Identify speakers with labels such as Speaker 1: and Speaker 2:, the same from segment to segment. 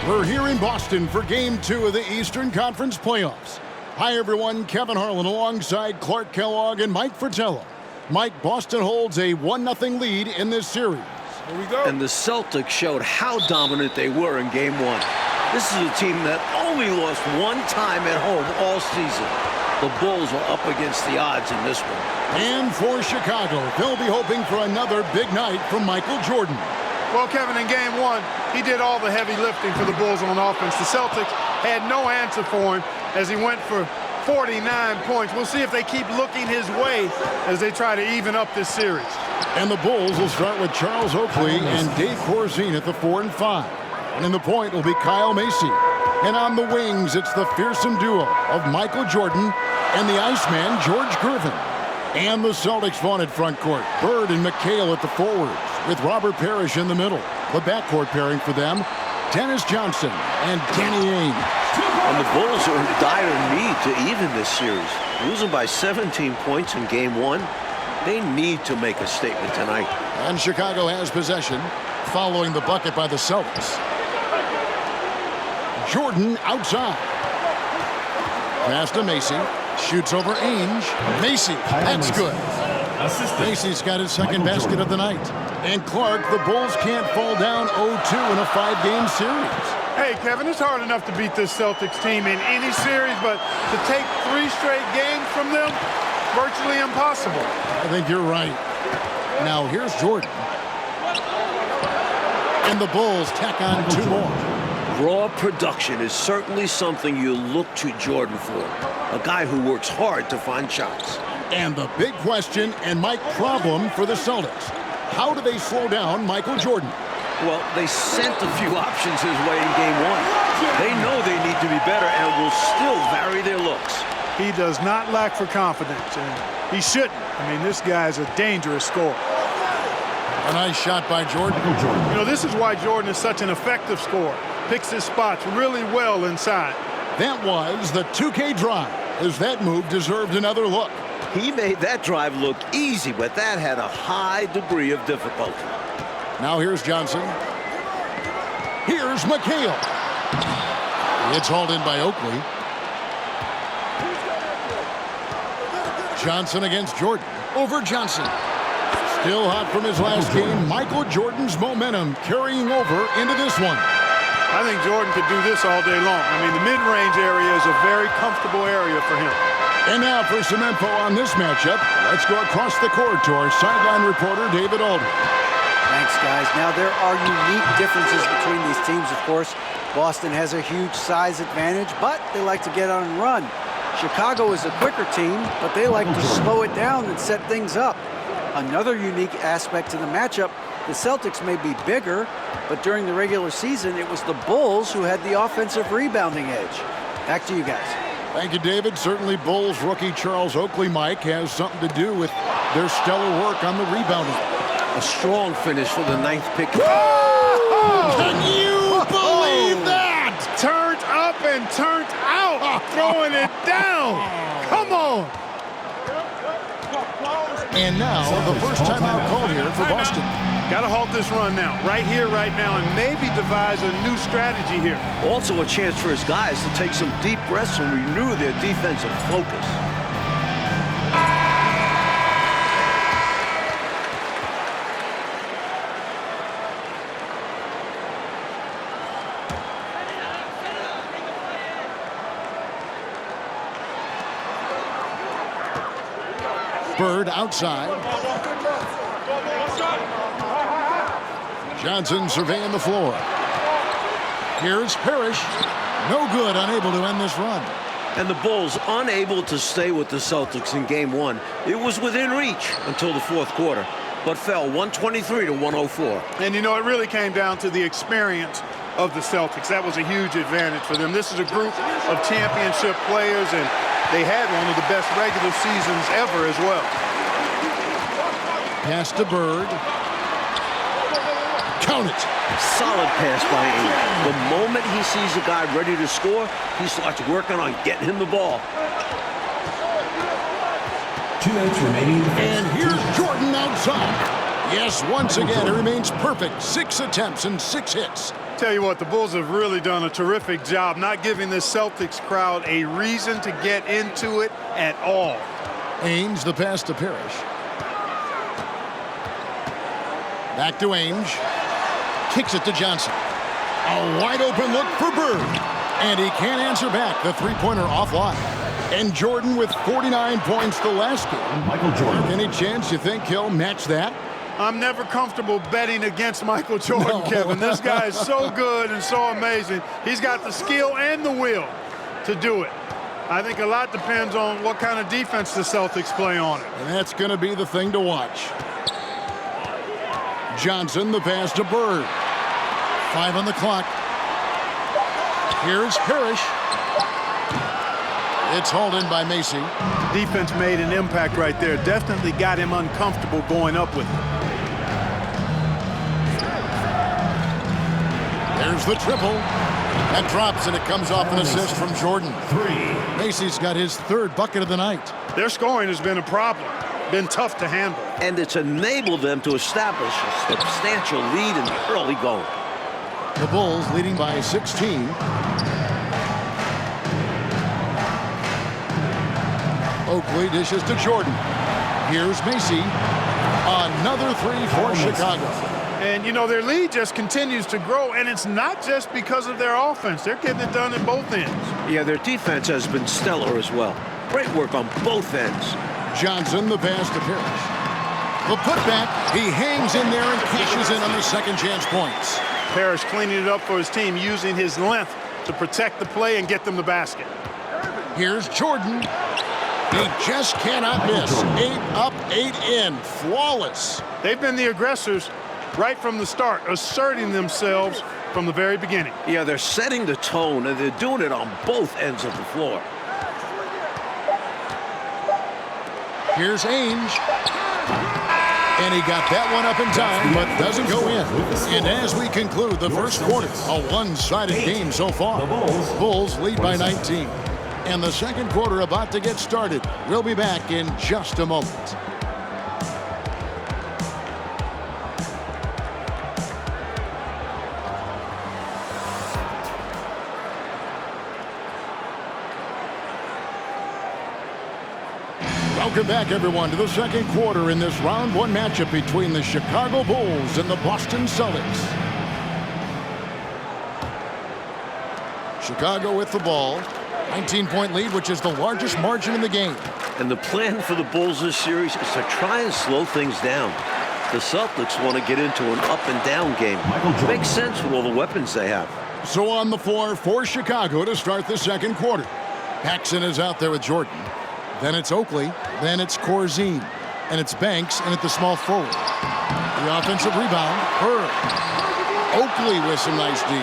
Speaker 1: We're here in Boston for Game 2 of the Eastern Conference Playoffs. Hi, everyone. Kevin Harlan alongside Clark Kellogg and Mike Fratello. Mike, Boston holds a 1-0 lead in this series.
Speaker 2: Here we go.
Speaker 3: And the Celtics showed how dominant they were in Game 1. This is a team that only lost one time at home all season. The Bulls were up against the odds in this one.
Speaker 1: And for Chicago, they'll be hoping for another big night from Michael Jordan.
Speaker 2: Well, Kevin, in Game 1, he did all the heavy lifting for the Bulls on offense. The Celtics had no answer for him as he went for 49 points. We'll see if they keep looking his way as they try to even up this series.
Speaker 1: And the Bulls will start with Charles Oakley and Dave Corzine at the 4 and 5. And in the point will be Kyle Macy. And on the wings, it's the fearsome duo of Michael Jordan and the Iceman, George Gervin. And the Celtics vaunted front court, Bird and McHale at the forwards, with Robert Parrish in the middle. The backcourt pairing for them, Dennis Johnson and Danny Ainge.
Speaker 3: And the Bulls are in dire need to even this series. Losing by 17 points in Game 1, they need to make a statement tonight.
Speaker 1: And Chicago has possession, following the bucket by the Celtics. Jordan outside. Pass to Macy. Shoots over Ainge. Macy, that's good. Macy's got his second basket of the night. And Clark, the Bulls can't fall down 0-2 in a 5-game series.
Speaker 2: Hey, Kevin, it's hard enough to beat this Celtics team in any series, but to take 3 straight games from them, virtually impossible.
Speaker 1: I think you're right. Now, here's Jordan. And the Bulls tack on 2 more.
Speaker 3: Raw production is certainly something you look to Jordan for. A guy who works hard to find shots.
Speaker 1: And the big question and Mike problem for the Celtics. How do they slow down Michael Jordan?
Speaker 3: Well, they sent a few options his way in Game 1. They know they need to be better and will still vary their looks.
Speaker 2: He does not lack for confidence, and he shouldn't. I mean, this guy's a dangerous scorer.
Speaker 1: A nice shot by Jordan.
Speaker 2: You know, this is why Jordan is such an effective scorer. Picks his spots really well inside.
Speaker 1: That was the 2K drive, as that move deserved another look.
Speaker 3: He made that drive look easy, but that had a high degree of difficulty.
Speaker 1: Now here's Johnson. Here's McHale. It's hauled in by Oakley. Johnson against Jordan. Over Johnson. Still hot from his last game. Michael Jordan's momentum carrying over into this one.
Speaker 2: I think Jordan could do this all day long. I mean, the mid-range area is a very comfortable area for him.
Speaker 1: And now for some info on this matchup, let's go across the court to our sideline reporter, David Aldridge.
Speaker 4: Thanks, guys. Now, there are unique differences between these teams, of course. Boston has a huge size advantage, but they like to get on and run. Chicago is a quicker team, but they like to slow it down and set things up. Another unique aspect to the matchup, the Celtics may be bigger, but during the regular season, it was the Bulls who had the offensive rebounding edge. Back to you guys.
Speaker 1: Thank you, David. Certainly Bulls rookie Charles Oakley, Mike, has something to do with their stellar work on the rebounding.
Speaker 3: A strong finish for the 9th pick.
Speaker 1: Oh! Can you believe that?
Speaker 2: Turned up and turned out, throwing it down. Come on.
Speaker 1: And now, the first timeout called here for Boston.
Speaker 2: Got to halt this run now, right here, right now, and maybe devise a new strategy here.
Speaker 3: Also a chance for his guys to take some deep breaths and renew their defensive focus.
Speaker 1: Bird outside. Johnson surveying the floor. Here's Parrish. No good, unable to end this run.
Speaker 3: And the Bulls unable to stay with the Celtics in Game 1. It was within reach until the 4th quarter, but fell 123 to 104.
Speaker 2: And, you know, it really came down to the experience of the Celtics. That was a huge advantage for them. This is a group of championship players, and they had one of the best regular seasons ever as well.
Speaker 1: Pass to Bird. Count it.
Speaker 3: Solid pass by Ainge. The moment he sees a guy ready to score, he starts working on getting him the ball.
Speaker 5: 2 minutes remaining.
Speaker 1: And here's Jordan outside. Yes, once again, he remains perfect. 6 attempts and 6 hits.
Speaker 2: Tell you what, the Bulls have really done a terrific job not giving this Celtics crowd a reason to get into it at all.
Speaker 1: Ainge, the pass to Parrish. Back to Ainge. Kicks it to Johnson. A wide open look for Bird. And he can't answer back. The three-pointer offline. And Jordan with 49 points the last game.
Speaker 5: Michael Jordan.
Speaker 1: Any chance you think he'll match that?
Speaker 2: I'm never comfortable betting against Michael Jordan,
Speaker 1: No.
Speaker 2: Kevin. This guy is so good and so amazing. He's got the skill and the will to do it. I think a lot depends on what kind of defense the Celtics play on it.
Speaker 1: And that's going to be the thing to watch. Johnson, the pass to Bird. 5 on the clock. Here's Parrish. It's hauled in by Macy.
Speaker 2: Defense made an impact right there. Definitely got him uncomfortable going up with it.
Speaker 1: There's the triple. That drops, and it comes off an assist from Jordan.
Speaker 5: 3.
Speaker 1: Macy's got his third bucket of the night.
Speaker 2: Their scoring has been a problem. Been tough to handle.
Speaker 3: And it's enabled them to establish a substantial lead in the early going.
Speaker 1: The Bulls leading by 16. Oakley dishes to Jordan. Here's Macy. Another three for Chicago.
Speaker 2: And, you know, their lead just continues to grow, and it's not just because of their offense. They're getting it done at both ends.
Speaker 3: Yeah, their defense has been stellar as well. Great work on both ends.
Speaker 1: Johnson, the pass to Parrish. The putback, he hangs in there and cashes in on the second chance points.
Speaker 2: Parrish cleaning it up for his team, using his length to protect the play and get them the basket.
Speaker 1: Here's Jordan. He just cannot miss. 8 up, 8 in. Flawless.
Speaker 2: They've been the aggressors right from the start, asserting themselves from the very beginning.
Speaker 3: Yeah, they're setting the tone, and they're doing it on both ends of the floor.
Speaker 1: Here's Ainge. And he got that one up in time, but doesn't go in. And as we conclude the first quarter, a one-sided game so far. Bulls lead by 19. And the second quarter about to get started. We'll be back in just a moment. Welcome back, everyone, to the second quarter in this round one matchup between the Chicago Bulls and the Boston Celtics. Chicago with the ball. 19-point lead, which is the largest margin in the game.
Speaker 3: And the plan for the Bulls this series is to try and slow things down. The Celtics want to get into an up-and-down game. Makes sense with all the weapons they have.
Speaker 1: So on the floor for Chicago to start the second quarter. Paxson is out there with Jordan. Then it's Oakley. Then it's Corzine. And it's Banks, and at the small forward. The offensive rebound, Bird. Oakley with some nice D.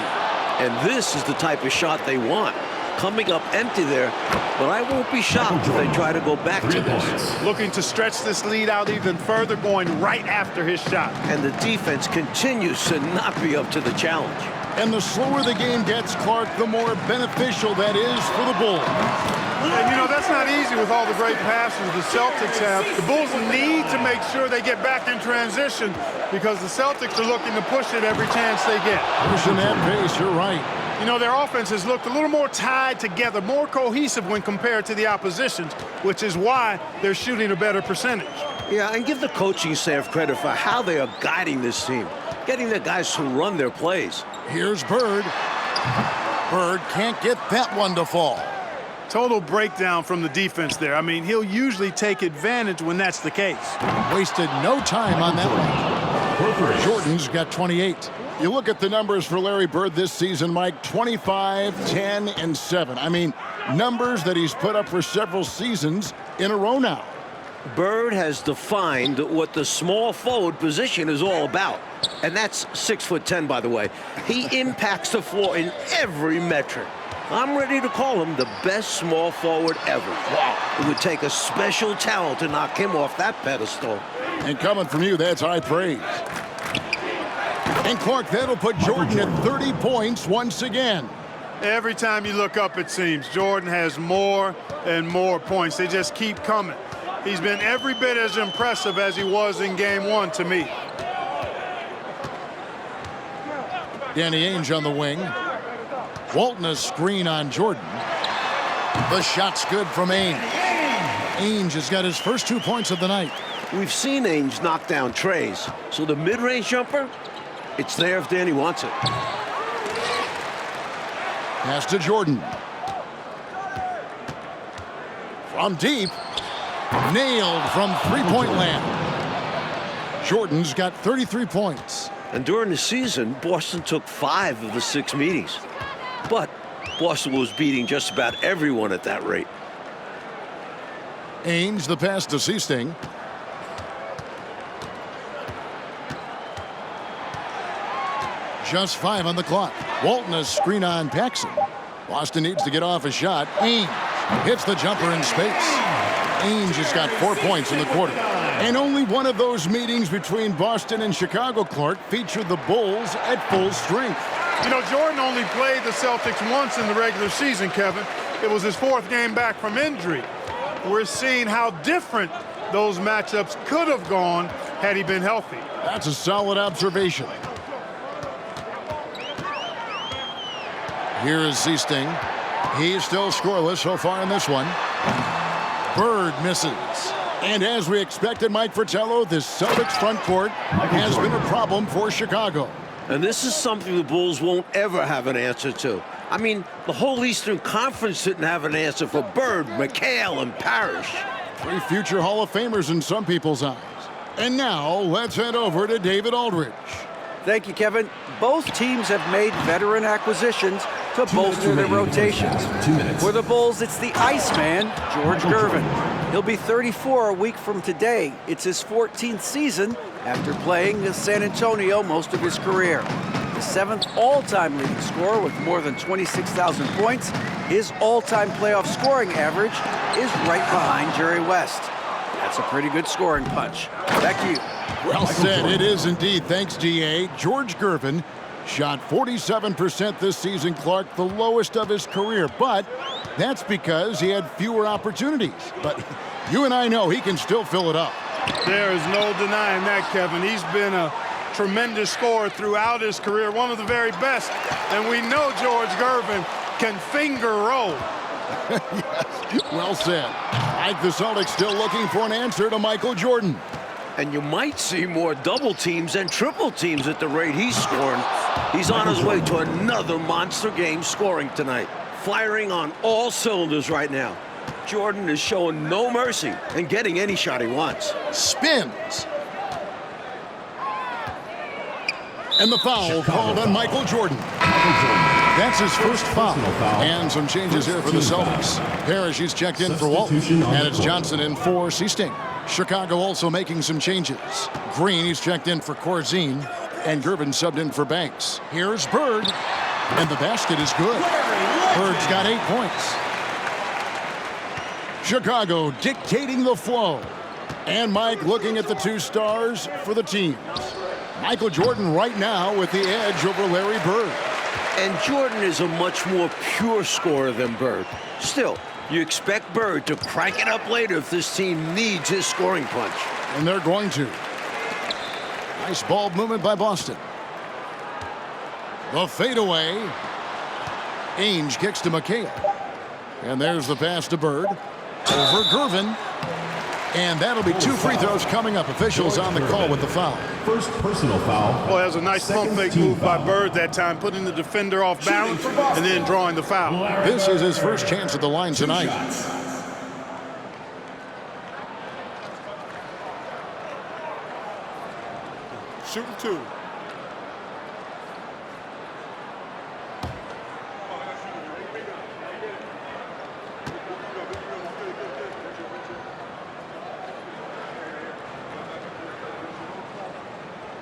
Speaker 3: And this is the type of shot they want. Coming up empty there, but I won't be shocked if they try to go back to this.
Speaker 2: Looking to stretch this lead out even further, going right after his shot.
Speaker 3: And the defense continues to not be up to the challenge.
Speaker 1: And the slower the game gets, Clark, the more beneficial that is for the Bulls.
Speaker 2: And, you know, that's not easy with all the great passes the Celtics have. The Bulls need to make sure they get back in transition because the Celtics are looking to push it every chance they get.
Speaker 1: Pushing that pace, you're right.
Speaker 2: You know, their offense has looked a little more tied together, more cohesive when compared to the opposition's, which is why they're shooting a better percentage.
Speaker 3: Yeah, and give the coaching staff credit for how they are guiding this team, getting their guys to run their plays.
Speaker 1: Here's Bird. Bird can't get that one to fall.
Speaker 2: Total breakdown from the defense there. I mean, he'll usually take advantage when that's the case.
Speaker 1: Wasted no time on that one. Jordan's got 28. You look at the numbers for Larry Bird this season, Mike, 25, 10, and 7. I mean, numbers that he's put up for several seasons in a row now.
Speaker 3: Bird has defined what the small forward position is all about. And that's 6'10", by the way. He impacts the floor in every metric. I'm ready to call him the best small forward ever. Wow. It would take a special talent to knock him off that pedestal.
Speaker 1: And coming from you, that's high praise. And Clark, that'll put Jordan at 30 points once again.
Speaker 2: Every time you look up, it seems, Jordan has more and more points. They just keep coming. He's been every bit as impressive as he was in game one to me.
Speaker 1: Danny Ainge on the wing. Walton a screen on Jordan. The shot's good from Ainge. Ainge has got his first 2 points of the night.
Speaker 3: We've seen Ainge knock down trays, so the mid-range jumper, it's there if Danny wants it.
Speaker 1: Pass to Jordan. From deep. Nailed from three-point land. Jordan's got 33 points.
Speaker 3: And during the season, Boston took 5 of the 6 meetings. But Boston was beating just about everyone at that rate.
Speaker 1: Ainge the pass to Seasting. Just 5 on the clock. Walton a screen on Paxson. Boston needs to get off a shot. Ainge hits the jumper in space. Ainge has got 4 points in the quarter. And only one of those meetings between Boston and Chicago, Clark, featured the Bulls at full strength.
Speaker 2: You know, Jordan only played the Celtics once in the regular season, Kevin. It was his 4th game back from injury. We're seeing how different those matchups could have gone had he been healthy.
Speaker 1: That's a solid observation. Here is Seasting. He's still scoreless so far in this one. Bird misses. And as we expected, Mike Fratello, this Celtics front court has been a problem for Chicago.
Speaker 3: And this is something the Bulls won't ever have an answer to. I mean, the whole Eastern Conference didn't have an answer for Bird, McHale, and Parrish.
Speaker 1: 3 future Hall of Famers in some people's eyes. And now, let's head over to David Aldridge.
Speaker 4: Thank you, Kevin. Both teams have made veteran acquisitions to bolster their rotations.
Speaker 5: 2 minutes.
Speaker 4: For the Bulls, it's the Iceman, George Gervin. He'll be 34 a week from today. It's his 14th season after playing in San Antonio most of his career. The 7th all-time leading scorer with more than 26,000 points. His all-time playoff scoring average is right behind Jerry West. That's a pretty good scoring punch. Back to you.
Speaker 1: Well said. It is indeed. Thanks, DA. George Gervin shot 47% this season, Clark, the lowest of his career. But that's because he had fewer opportunities. But you and I know he can still fill it up.
Speaker 2: There is no denying that, Kevin. He's been a tremendous scorer throughout his career, one of the very best. And we know George Gervin can finger roll.
Speaker 1: Yes, well said. Like the Celtics still looking for an answer to Michael Jordan.
Speaker 3: And you might see more double teams and triple teams at the rate he's scoring. He's on his way to another monster game scoring tonight. Firing on all cylinders right now. Jordan is showing no mercy and getting any shot he wants.
Speaker 1: Spins. And the foul called on Michael Jordan. That's his first foul. And some changes here for the Celtics. Parrish, he's checked in for Walton. And it's Johnson in for Seasting. Chicago also making some changes. Green, he's checked in for Corzine. And Gervin subbed in for Banks. Here's Bird. And the basket is good. Bird's got 8 points. Chicago dictating the flow. And Mike looking at the 2 stars for the teams. Michael Jordan right now with the edge over Larry Bird.
Speaker 3: And Jordan is a much more pure scorer than Bird. Still, you expect Bird to crank it up later if this team needs his scoring punch.
Speaker 1: And they're going to. Nice ball movement by Boston. The fadeaway. Ainge kicks to McHale. And there's the pass to Bird. Over Gervin. And that'll be 2 free throws coming up. Officials on the call with the foul.
Speaker 5: First personal foul.
Speaker 2: Well, there's a nice pump fake move by Bird that time, putting the defender off balance and then drawing the foul.
Speaker 1: This is his first chance at the line tonight.
Speaker 2: Shooting 2.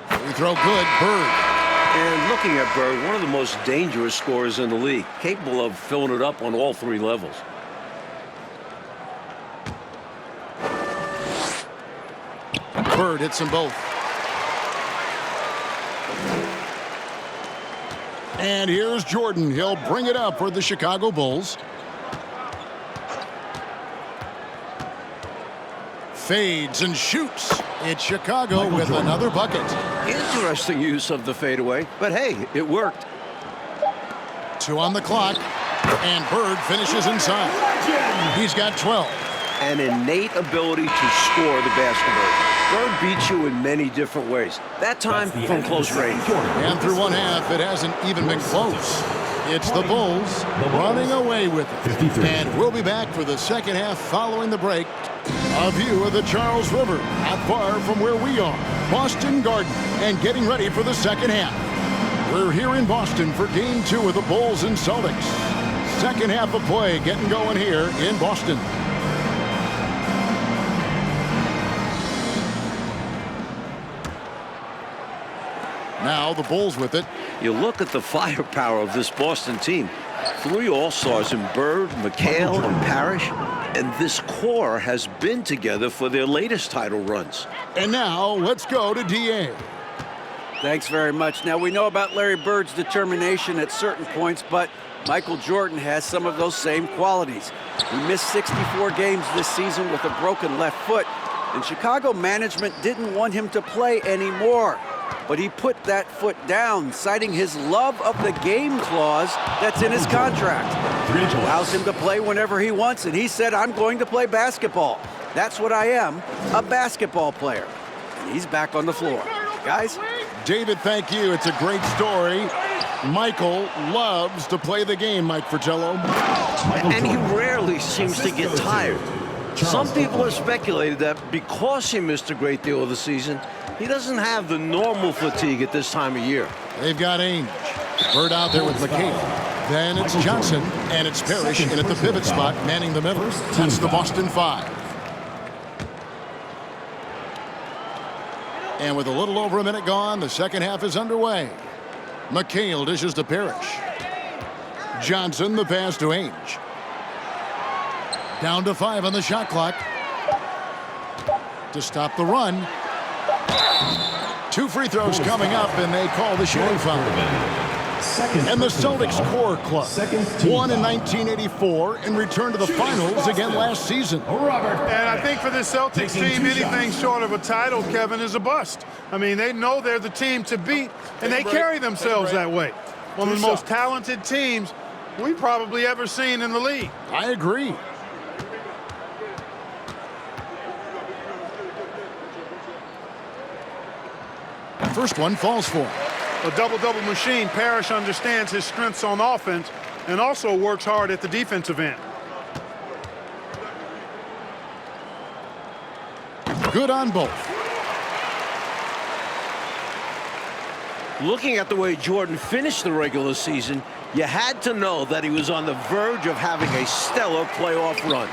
Speaker 1: Free throw good. Bird.
Speaker 3: And looking at Bird, one of the most dangerous scorers in the league, capable of filling it up on all 3 levels.
Speaker 1: Bird hits them both. And here's Jordan. He'll bring it up for the Chicago Bulls. Fades and shoots. It's Chicago with another bucket.
Speaker 3: Interesting use of the fadeaway, but hey, it worked.
Speaker 1: 2 on the clock, and Bird finishes inside. He's got 12.
Speaker 3: An innate ability to score the basketball. Bird beats you in many different ways. That time from close range.
Speaker 1: And through one half, it hasn't even been close. It's the Bulls running away with it.
Speaker 5: 53.
Speaker 1: And we'll be back for the second half following the break. A view of the Charles River, not far from where we are, Boston Garden, and getting ready for the second half. We're here in Boston for Game 2 of the Bulls and Celtics. Second half of play getting going here in Boston. Now the Bulls with it.
Speaker 3: You look at the firepower of this Boston team. 3 All-Stars in Bird, McHale, and Parrish. And this core has been together for their latest title runs.
Speaker 1: And now let's go to DA.
Speaker 4: Thanks very much. Now, we know about Larry Bird's determination at certain points, but Michael Jordan has some of those same qualities. He missed 64 games this season with a broken left foot, and Chicago management didn't want him to play anymore. But he put that foot down, citing his love of the game clause that's in his contract. It allows him to play whenever he wants, and he said, I'm going to play basketball. That's what I am, a basketball player. And he's back on the floor. Guys?
Speaker 1: David, thank you. It's a great story. Michael loves to play the game, Mike Fratello.
Speaker 3: And he rarely seems to get tired. Some people have speculated that because he missed a great deal of the season, he doesn't have the normal fatigue at this time of year.
Speaker 1: They've got Ainge. Bird out there with McHale. Then it's Johnson, and it's Parrish in at the pivot spot, manning the middle. That's the Boston 5. And with a little over a minute gone, the second half is underway. McHale dishes to Parrish. Johnson, the pass to Ainge. Down to 5 on the shot clock. To stop the run. 2 free throws coming up, and they call the shooting foul. And the Celtics core club won in 1984 and returned to the finals again last season.
Speaker 2: And I think for this Celtics team, anything short of a title, Kevin, is a bust. I mean, they know they're the team to beat, and they carry themselves that way. One of the most talented teams we've probably ever seen in the league.
Speaker 1: I agree. First one falls for him.
Speaker 2: A double-double machine. Parrish understands his strengths on offense and also works hard at the defensive end.
Speaker 1: Good on both.
Speaker 3: Looking at the way Jordan finished the regular season, you had to know that he was on the verge of having a stellar playoff run.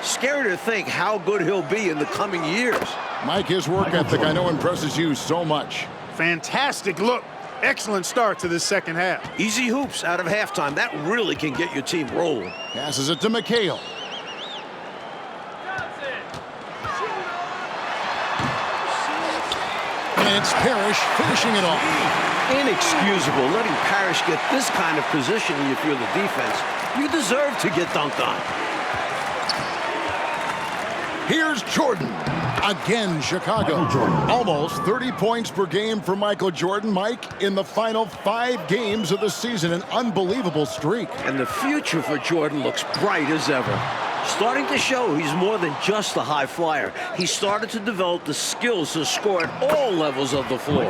Speaker 3: Scary to think how good he'll be in the coming years.
Speaker 1: Mike, his work ethic I know impresses you so much.
Speaker 2: Fantastic look. Excellent start to this second half.
Speaker 3: Easy hoops out of halftime. That really can get your team rolling.
Speaker 1: Passes it to McHale. And it's Parrish finishing it off.
Speaker 3: Inexcusable letting Parrish get this kind of positioning if you're the defense. You deserve to get dunked on.
Speaker 1: Here's Jordan. Again, Chicago. Almost 30 points per game for Michael Jordan. Mike, in the final 5 games of the season, an unbelievable streak.
Speaker 3: And the future for Jordan looks bright as ever. Starting to show he's more than just a high flyer. He started to develop the skills to score at all levels of the floor.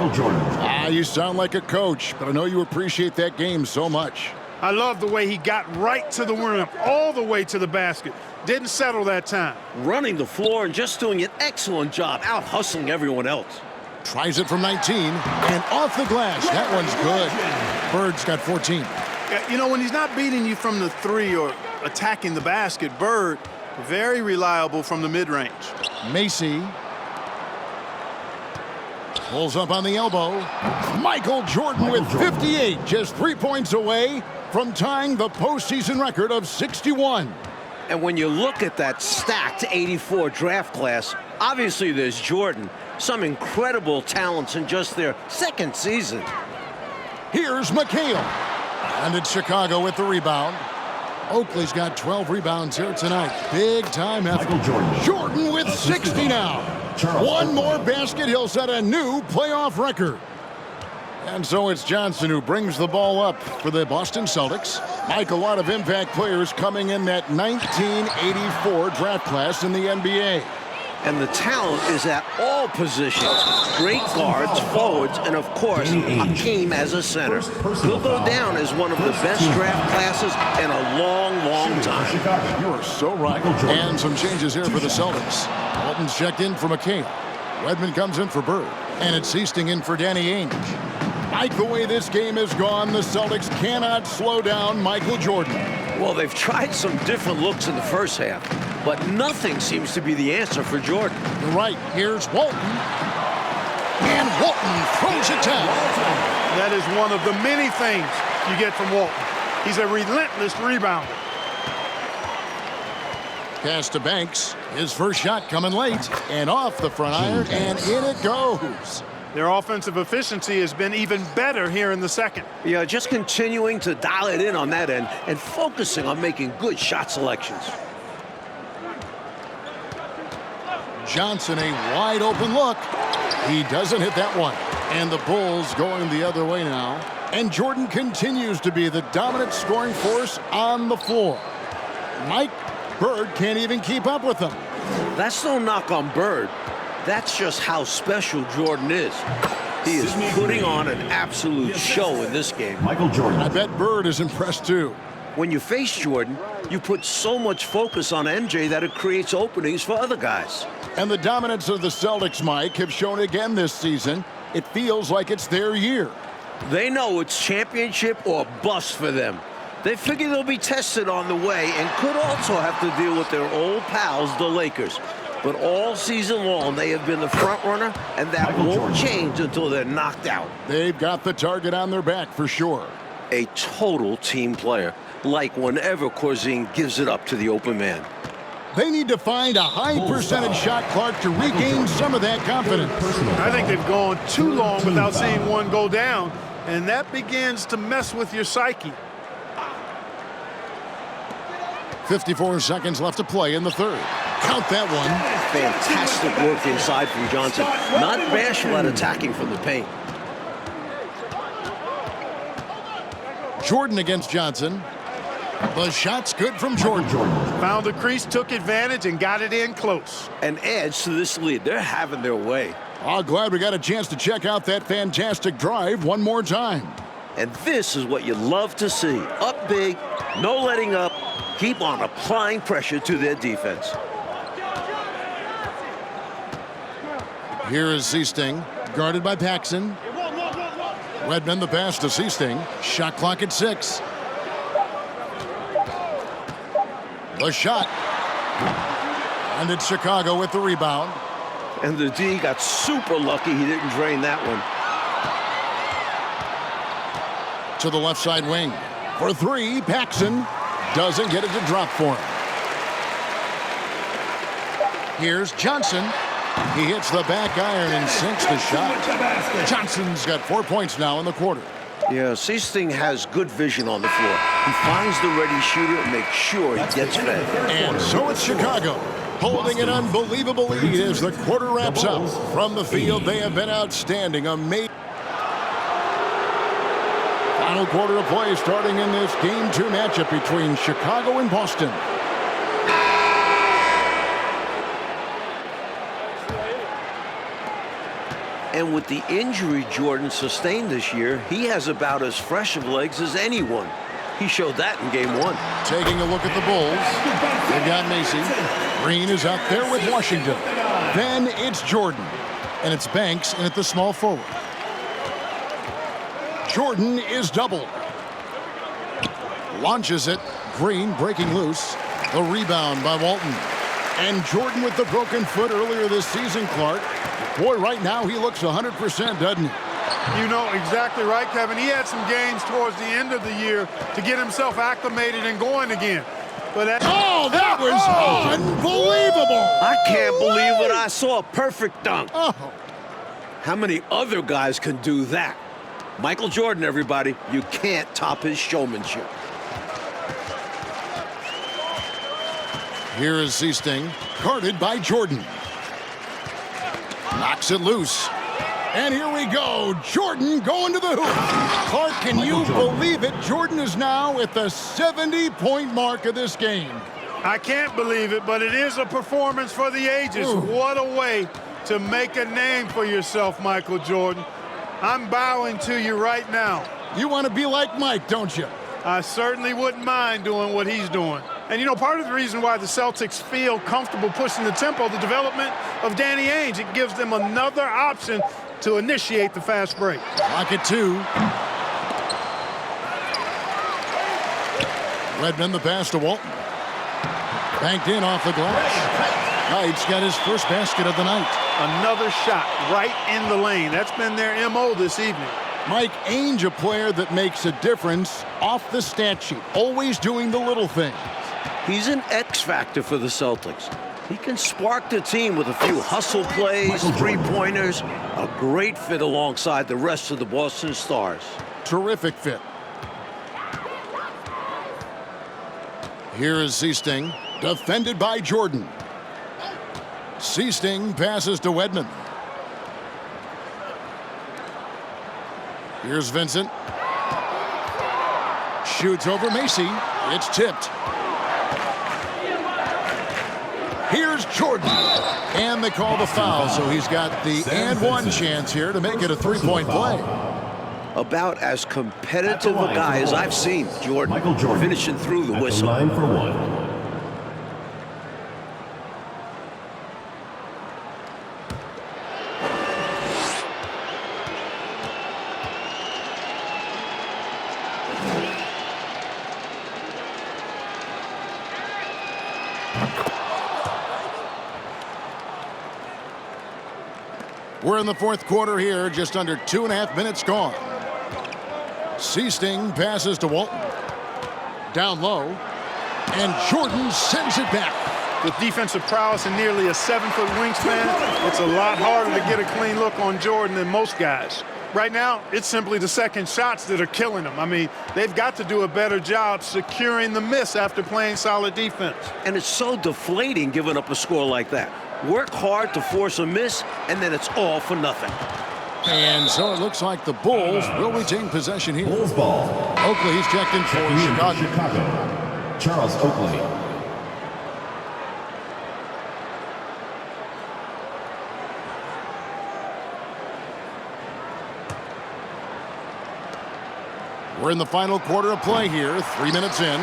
Speaker 1: You sound like a coach, but I know you appreciate that game so much.
Speaker 2: I love the way he got right to the rim, all the way to the basket. Didn't settle that time.
Speaker 3: Running the floor and just doing an excellent job out hustling everyone else.
Speaker 1: Tries it from 19 and off the glass. That one's good. Bird's got 14.
Speaker 2: Yeah, you know, when he's not beating you from the 3 or attacking the basket, Bird, very reliable from the mid-range.
Speaker 1: Macy pulls up on the elbow. Michael Jordan with 58, just 3 points away from tying the postseason record of 61.
Speaker 3: And when you look at that stacked 84 draft class, obviously there's Jordan. Some incredible talents in just their second season.
Speaker 1: Here's McHale. And it's Chicago with the rebound. Oakley's got 12 rebounds here tonight. Big time effort.
Speaker 5: Michael Jordan.
Speaker 1: Jordan with 60 now.
Speaker 5: Charles
Speaker 1: One
Speaker 5: Oakley.
Speaker 1: more basket, he'll set a new playoff record. And so it's Johnson who brings the ball up for the Boston Celtics. Mike, a lot of impact players coming in that 1984 draft class in the NBA.
Speaker 3: And the talent is at all positions. Great guards, forwards, and of course, Hakeem as a center. He'll go down as one of the best draft classes in a long, long time.
Speaker 1: You are so right. And some changes here for the Celtics. Walton's checked in for McHale. Redmond comes in for Bird. And it's Easting in for Danny Ainge. Like the way this game has gone, the Celtics cannot slow down Michael Jordan.
Speaker 3: Well, they've tried some different looks in the first half, but nothing seems to be the answer for Jordan.
Speaker 1: You're right. Here's Walton. And Walton throws it down.
Speaker 2: That is one of the many things you get from Walton. He's a relentless rebounder.
Speaker 1: Pass to Banks. His first shot coming late. And off the front iron. And in it goes.
Speaker 2: Their offensive efficiency has been even better here in the second.
Speaker 3: Yeah, just continuing to dial it in on that end and focusing on making good shot selections.
Speaker 1: Johnson, a wide open look. He doesn't hit that one. And the Bulls going the other way now. And Jordan continues to be the dominant scoring force on the floor. Mike, Bird can't even keep up with him.
Speaker 3: That's no knock on Bird. That's just how special Jordan is. He is putting on an absolute show in this game.
Speaker 5: Michael Jordan.
Speaker 1: I bet Bird is impressed too.
Speaker 3: When you face Jordan, you put so much focus on MJ that it creates openings for other guys.
Speaker 1: And the dominance of the Celtics, Mike, have shown again this season. It feels like it's their year.
Speaker 3: They know it's championship or bust for them. They figure they'll be tested on the way and could also have to deal with their old pals, the Lakers. But all season long, they have been the front runner, and that won't change until they're knocked out.
Speaker 1: They've got the target on their back for sure.
Speaker 3: A total team player, like whenever Corzine gives it up to the open man.
Speaker 1: They need to find a high percentage shot, Clark, to regain some of that confidence.
Speaker 2: I think they've gone too long without seeing one go down, and that begins to mess with your psyche.
Speaker 1: 54 seconds left to play in the third. Count that one.
Speaker 3: Fantastic work inside from Johnson. Not bashful at attacking from the paint.
Speaker 1: Jordan against Johnson. The shot's good from Jordan.
Speaker 2: Found the crease, took advantage, and got it in close.
Speaker 3: And adds to this lead. They're having their way.
Speaker 1: Oh, glad we got a chance to check out that fantastic drive one more time.
Speaker 3: And this is what you love to see. Up big, no letting up. Keep on applying pressure to their defense.
Speaker 1: Here is Seasting, guarded by Paxson. Redmond the pass to Seasting. Shot clock at 6. The shot. And it's Chicago with the rebound.
Speaker 3: And the D got super lucky he didn't drain that one.
Speaker 1: To the left side wing. For 3, Paxson doesn't get it to drop for him. Here's Johnson. He hits the back iron and sinks the shot. Johnson's got 4 points now in the quarter.
Speaker 3: Yeah, Seasting has good vision on the floor. He finds the ready shooter and makes sure he gets fed.
Speaker 1: And so it's Chicago, holding an unbelievable lead as the quarter wraps up. From the field, they have been outstanding. Amazing. Final quarter of play starting in this Game 2 matchup between Chicago and Boston.
Speaker 3: And with the injury Jordan sustained this year, he has about as fresh of legs as anyone. He showed that in Game 1.
Speaker 1: Taking a look at the Bulls. They've got Macy. Green is out there with Washington. Then it's Jordan. And it's Banks in at the small forward. Jordan is doubled. Launches it. Green breaking loose. The rebound by Walton. And Jordan with the broken foot earlier this season, Clark. Boy, right now he looks 100%, doesn't he?
Speaker 2: You know exactly right, Kevin. He had some games towards the end of the year to get himself acclimated and going again. But
Speaker 1: that was unbelievable!
Speaker 3: I can't believe what I saw. A perfect dunk.
Speaker 1: Oh.
Speaker 3: How many other guys can do that? Michael Jordan, everybody. You can't top his showmanship.
Speaker 1: Here is Seasting, guarded by Jordan. Knocks it loose. And here we go. Jordan going to the hoop. Clark, can you believe it? Jordan is now at the 70-point mark of this game.
Speaker 2: I can't believe it, but it is a performance for the ages.
Speaker 1: Ooh.
Speaker 2: What a way to make a name for yourself, Michael Jordan. I'm bowing to you right now.
Speaker 1: You want to be like Mike, don't you?
Speaker 2: I certainly wouldn't mind doing what he's doing. And, you know, part of the reason why the Celtics feel comfortable pushing the tempo, the development of Danny Ainge, it gives them another option to initiate the fast break.
Speaker 1: Clock at 2. Redmond the pass to Walton. Banked in off the glass. Knight's got his first basket of the night.
Speaker 2: Another shot right in the lane. That's been their MO this evening.
Speaker 1: Mike Ainge, a player that makes a difference off the stat sheet, always doing the little things.
Speaker 3: He's an X factor for the Celtics. He can spark the team with a few hustle plays, three-pointers, a great fit alongside the rest of the Boston Stars.
Speaker 1: Terrific fit. Here is Seasting, defended by Jordan. Seasting passes to Wedman. Here's Vincent. Shoots over Macy. It's tipped. Here's Jordan. And they call the foul, so he's got the and one chance here to make it a three-point play.
Speaker 3: About as competitive a guy as I've seen, Jordan.
Speaker 5: Michael Jordan
Speaker 3: Finishing through the whistle.
Speaker 5: Line for one.
Speaker 1: We're in the fourth quarter here, just under 2.5 minutes gone. Seasting passes to Walton. Down low. And Jordan sends it back.
Speaker 2: With defensive prowess and nearly a 7-foot wingspan, it's a lot harder to get a clean look on Jordan than most guys. Right now, it's simply the second shots that are killing them. I mean, they've got to do a better job securing the miss after playing solid defense.
Speaker 3: And it's so deflating giving up a score like that. Work hard to force a miss, and then it's all for nothing.
Speaker 1: And so it looks like the Bulls will retain possession here.
Speaker 5: Bulls ball.
Speaker 1: Oakley's checked in for Chicago.
Speaker 5: Charles Oakley.
Speaker 1: We're in the final quarter of play here, 3 minutes in.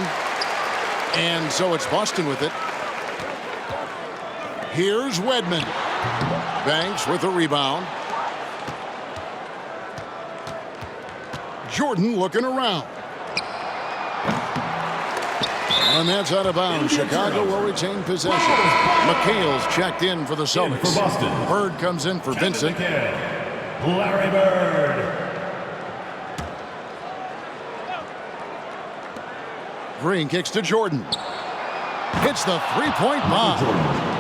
Speaker 1: And so it's Boston with it. Here's Wedman. Banks with a rebound. Jordan looking around. And that's out of bounds. Chicago will retain possession. McHale's checked in for the Celtics.
Speaker 5: For Boston.
Speaker 1: Bird comes in for Vincent.
Speaker 5: Larry Bird.
Speaker 1: Green kicks to Jordan. Hits the three-point bomb.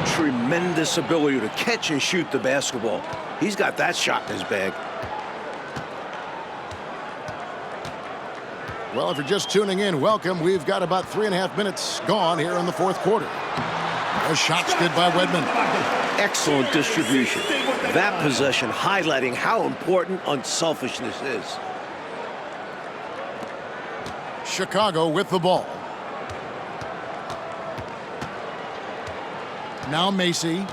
Speaker 3: Tremendous ability to catch and shoot the basketball. He's got that shot in his bag.
Speaker 1: Well, if you're just tuning in, welcome. We've got about 3.5 minutes gone here in the fourth quarter. A shot's good by Wedman.
Speaker 3: Excellent distribution. That possession highlighting how important unselfishness is.
Speaker 1: Chicago with the ball. Now Macy.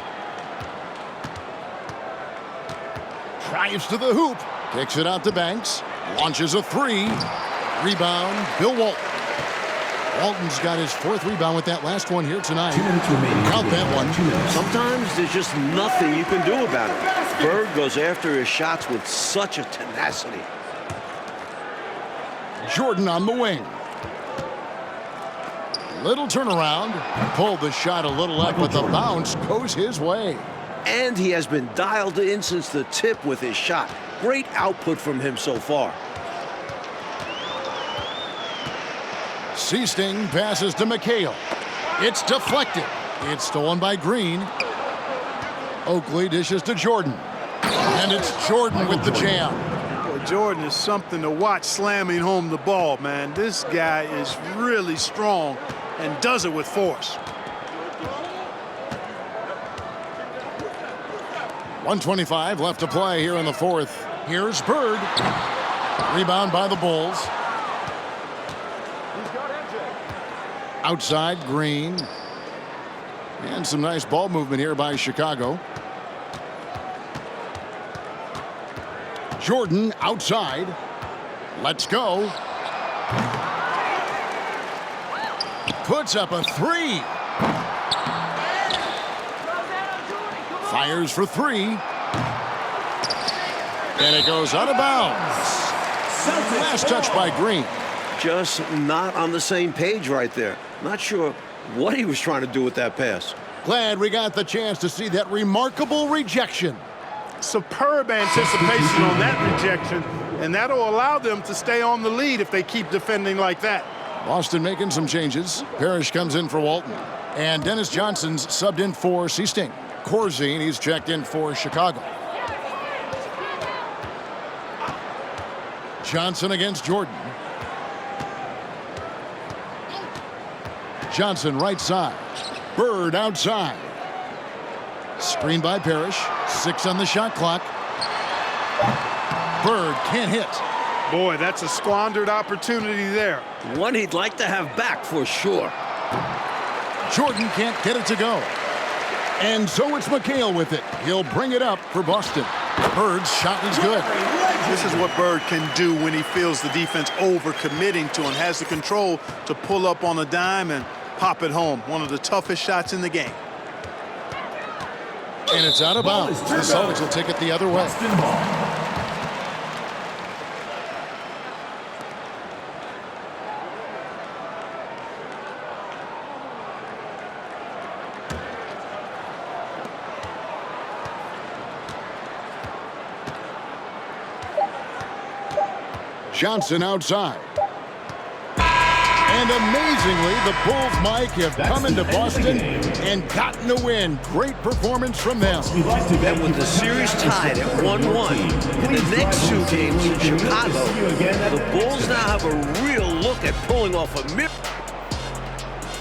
Speaker 1: Drives to the hoop. Kicks it out to Banks. Launches a three. Rebound, Bill Walton. Walton's got his fourth rebound with that last one here tonight.
Speaker 5: 2 minutes remaining.
Speaker 1: Count that one.
Speaker 5: 2 minutes.
Speaker 3: Sometimes there's just nothing you can do about it. Bird goes after his shots with such a tenacity.
Speaker 1: Jordan on the wing. Little turnaround. Pulled the shot a little up, but the bounce goes his way.
Speaker 3: And he has been dialed in since the tip with his shot. Great output from him so far.
Speaker 1: Seasting passes to McHale. It's deflected. It's stolen by Green. Oakley dishes to Jordan. And it's Jordan with the jam.
Speaker 2: Well, Jordan is something to watch slamming home the ball, man. This guy is really strong and does it with force.
Speaker 1: 1:25 left to play here in the fourth. Here's Bird. Rebound by the Bulls. Outside, Green. And some nice ball movement here by Chicago. Jordan outside. Let's go. Puts up a three. Fires for three. And it goes out of bounds. Last touch by Green.
Speaker 3: Just not on the same page right there. Not sure what he was trying to do with that pass.
Speaker 1: Glad we got the chance to see that remarkable rejection.
Speaker 2: Superb anticipation on that rejection, and that'll allow them to stay on the lead if they keep defending like that.
Speaker 1: Boston making some changes. Parrish comes in for Walton. And Dennis Johnson's subbed in for Seasting. Corzine, he's checked in for Chicago. Johnson against Jordan. Johnson right side. Bird outside. Screen by Parrish. 6 on the shot clock. Bird can't hit.
Speaker 2: Boy, that's a squandered opportunity there.
Speaker 3: One he'd like to have back for sure.
Speaker 1: Jordan can't get it to go. And so it's McHale with it. He'll bring it up for Boston. Bird's shot is good.
Speaker 2: This is what Bird can do when he feels the defense over-committing to him. Has the control to pull up on a dime and pop it home. One of the toughest shots in the game.
Speaker 1: And it's out of bounds. The Celtics will take it the other way. Johnson outside. And amazingly, the Bulls, Mike, have come into Boston and gotten a win. Great performance from them.
Speaker 3: And with the series tied at 1-1 in the next 2 games in Chicago, the Bulls now have a real look at pulling off a miracle.